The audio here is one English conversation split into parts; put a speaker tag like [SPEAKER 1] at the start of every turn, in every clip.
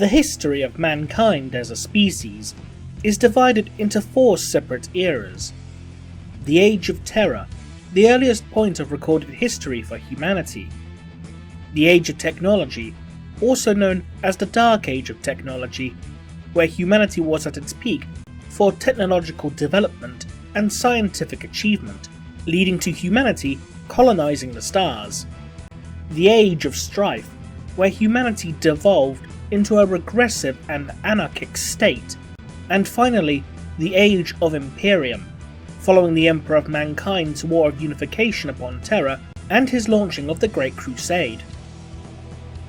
[SPEAKER 1] The history of mankind as a species is divided into 4 separate eras. The Age of Terror, the earliest point of recorded history for humanity. The Age of Technology, also known as the Dark Age of Technology, where humanity was at its peak for technological development and scientific achievement, leading to humanity colonizing the stars. The Age of Strife, where humanity devolved into a regressive and anarchic state. And finally, the Age of Imperium, following the Emperor of Mankind's War of Unification upon Terra and his launching of the Great Crusade.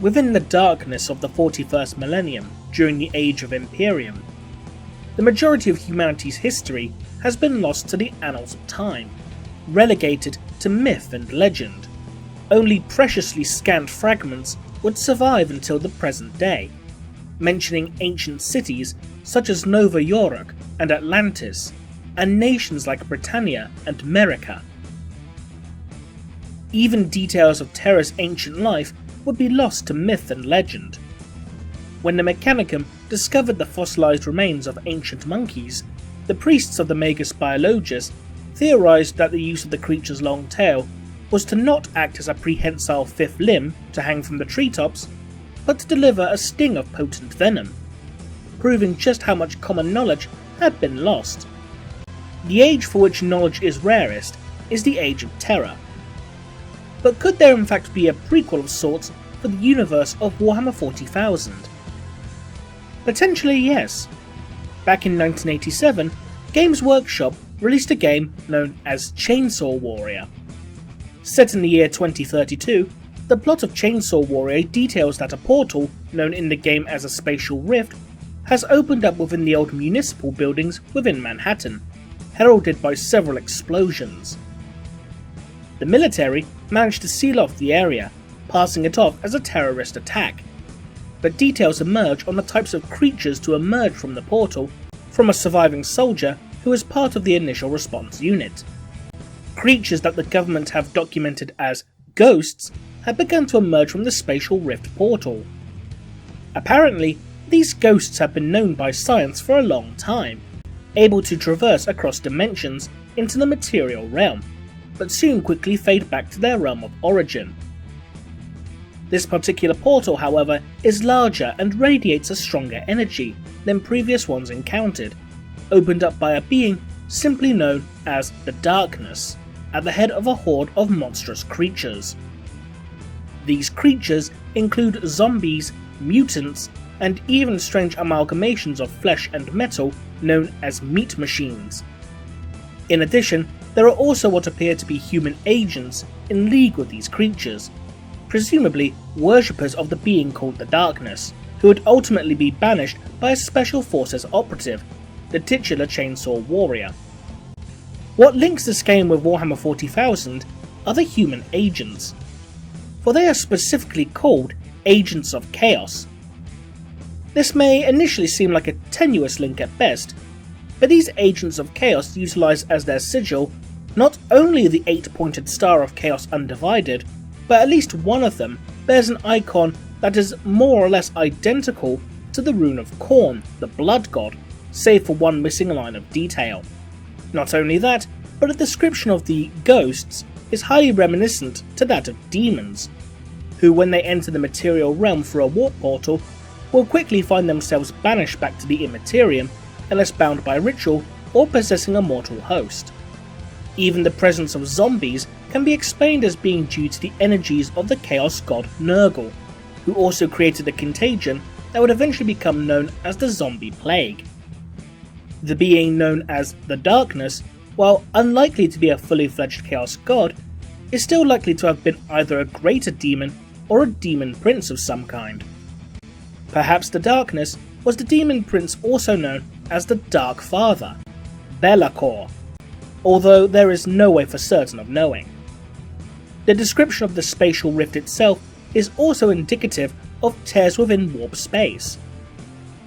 [SPEAKER 1] Within the darkness of the 41st millennium, during the Age of Imperium, the majority of humanity's history has been lost to the annals of time, relegated to myth and legend. Only preciously scant fragments would survive until the present day, mentioning ancient cities such as Nova York and Atlantis, and nations like Britannia and America. Even details of Terra's ancient life would be lost to myth and legend. When the Mechanicum discovered the fossilized remains of ancient monkeys, the priests of the Magus Biologus theorized that the use of the creature's long tail was to not act as a prehensile 5th limb to hang from the treetops, but to deliver a sting of potent venom, proving just how much common knowledge had been lost. The age for which knowledge is rarest is the Age of Terror. But could there in fact be a prequel of sorts for the universe of Warhammer 40,000? Potentially yes. Back in 1987, Games Workshop released a game known as Chainsaw Warrior. Set in the year 2032, the plot of Chainsaw Warrior details that a portal, known in the game as a spatial rift, has opened up within the old municipal buildings within Manhattan, heralded by several explosions. The military managed to seal off the area, passing it off as a terrorist attack, but details emerge on the types of creatures to emerge from the portal from a surviving soldier who was part of the initial response unit. Creatures that the government have documented as ghosts had begun to emerge from the spatial rift portal. Apparently, these ghosts have been known by science for a long time, able to traverse across dimensions into the material realm, but soon quickly fade back to their realm of origin. This particular portal, however, is larger and radiates a stronger energy than previous ones encountered, opened up by a being simply known as the Darkness, at the head of a horde of monstrous creatures. These creatures include zombies, mutants, and even strange amalgamations of flesh and metal known as meat machines. In addition, there are also what appear to be human agents in league with these creatures, presumably worshippers of the being called the Darkness, who would ultimately be banished by a Special Forces operative, the titular Chainsaw Warrior. What links this game with Warhammer 40,000 are the human agents, for they are specifically called Agents of Chaos. This may initially seem like a tenuous link at best, but these Agents of Chaos utilise as their sigil not only the 8-pointed Star of Chaos Undivided, but at least one of them bears an icon that is more or less identical to the Rune of Khorne, the Blood God, save for one missing line of detail. Not only that, but a description of the ghosts is highly reminiscent to that of demons, who when they enter the material realm through a warp portal will quickly find themselves banished back to the Immaterium unless bound by ritual or possessing a mortal host. Even the presence of zombies can be explained as being due to the energies of the chaos god Nurgle, who also created a contagion that would eventually become known as the Zombie Plague. The being known as the Darkness, while unlikely to be a fully fledged chaos god, is still likely to have been either a greater demon or a demon prince of some kind. Perhaps the Darkness was the demon prince also known as the Dark Father, Be'lakor, although there is no way for certain of knowing. The description of the spatial rift itself is also indicative of tears within warp space.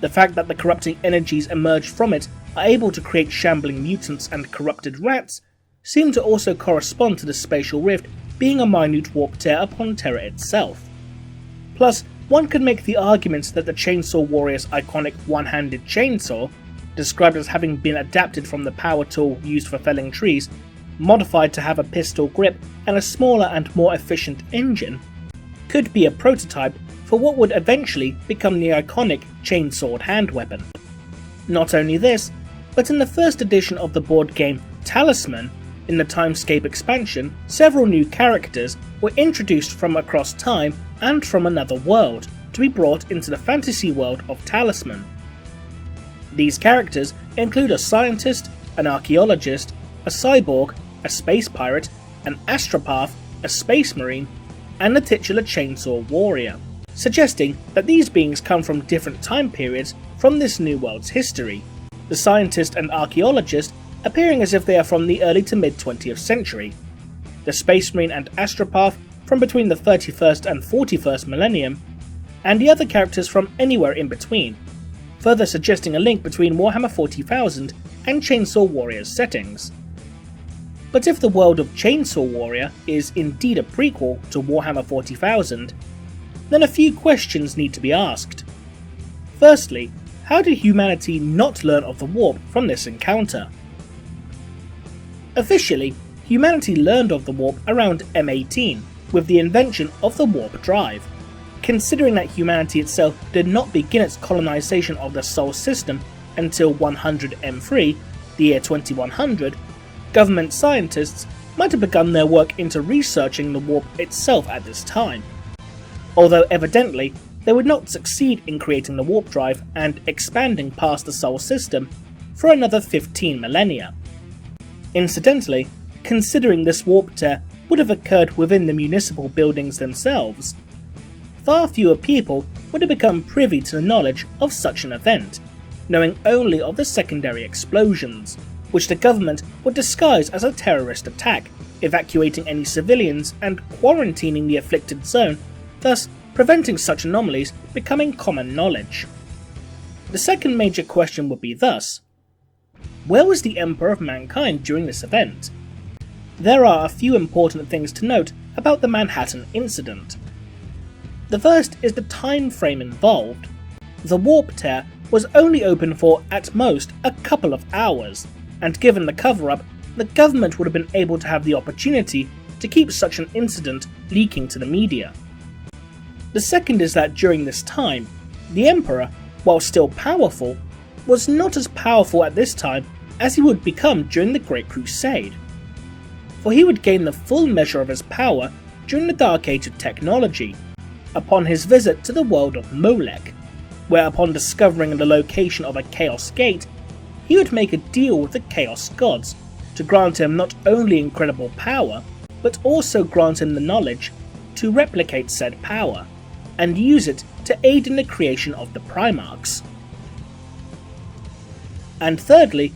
[SPEAKER 1] The fact that the corrupting energies emerged from it are able to create shambling mutants and corrupted rats seem to also correspond to the spatial rift being a minute warp tear upon Terra itself. Plus, one could make the argument that the Chainsaw Warrior's iconic one-handed chainsaw, described as having been adapted from the power tool used for felling trees, modified to have a pistol grip and a smaller and more efficient engine, could be a prototype for what would eventually become the iconic chainsword hand weapon. Not only this, but in the first edition of the board game Talisman, in the Timescape expansion, several new characters were introduced from across time and from another world to be brought into the fantasy world of Talisman. These characters include a scientist, an archaeologist, a cyborg, a space pirate, an astropath, a space marine, and the titular chainsaw warrior, suggesting that these beings come from different time periods from this new world's history, the scientist and archaeologist appearing as if they are from the early to mid 20th century, the space marine and astropath from between the 31st and 41st millennium, and the other characters from anywhere in between, further suggesting a link between Warhammer 40,000 and Chainsaw Warrior's settings. But if the world of Chainsaw Warrior is indeed a prequel to Warhammer 40,000, then a few questions need to be asked. Firstly, how did humanity not learn of the warp from this encounter? Officially, humanity learned of the warp around M18, with the invention of the warp drive. Considering that humanity itself did not begin its colonization of the Sol system until 100 M3, the year 2100, government scientists might have begun their work into researching the warp itself at this time, although evidently they would not succeed in creating the warp drive and expanding past the Sol system for another 15 millennia. Incidentally, considering this warp tear would have occurred within the municipal buildings themselves, far fewer people would have become privy to the knowledge of such an event, knowing only of the secondary explosions, which the government would disguise as a terrorist attack, evacuating any civilians and quarantining the afflicted zone, thus preventing such anomalies becoming common knowledge. The second major question would be thus: where was the Emperor of Mankind during this event? There are a few important things to note about the Manhattan incident. The first is the time frame involved. The warp tear was only open for, at most, a couple of hours, and given the cover-up, the government would have been able to have the opportunity to keep such an incident leaking to the media. The second is that during this time, the Emperor, while still powerful, was not as powerful at this time as he would become during the Great Crusade, for he would gain the full measure of his power during the Dark Age of technology, upon his visit to the world of Molech, where upon discovering the location of a Chaos Gate, he would make a deal with the Chaos Gods to grant him not only incredible power, but also grant him the knowledge to replicate said power, and use it to aid in the creation of the Primarchs. And thirdly,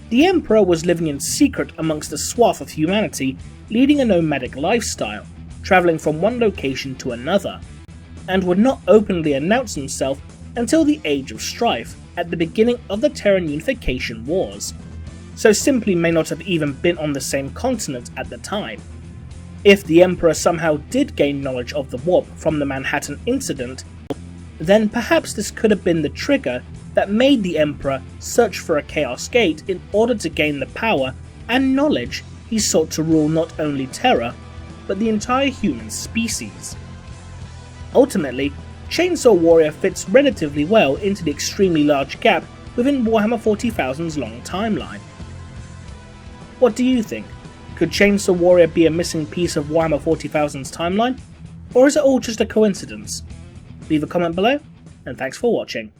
[SPEAKER 1] the Emperor was living in secret amongst a swath of humanity leading a nomadic lifestyle, travelling from one location to another, and would not openly announce himself until the Age of Strife at the beginning of the Terran Unification Wars, so simply may not have even been on the same continent at the time. If the Emperor somehow did gain knowledge of the warp from the Manhattan incident, then perhaps this could have been the trigger that made the Emperor search for a Chaos Gate in order to gain the power and knowledge he sought to rule not only Terra, but the entire human species. Ultimately, Chainsaw Warrior fits relatively well into the extremely large gap within Warhammer 40,000's long timeline. What do you think? Could Chainsaw Warrior be a missing piece of Warhammer 40,000's timeline, or is it all just a coincidence? Leave a comment below, and thanks for watching.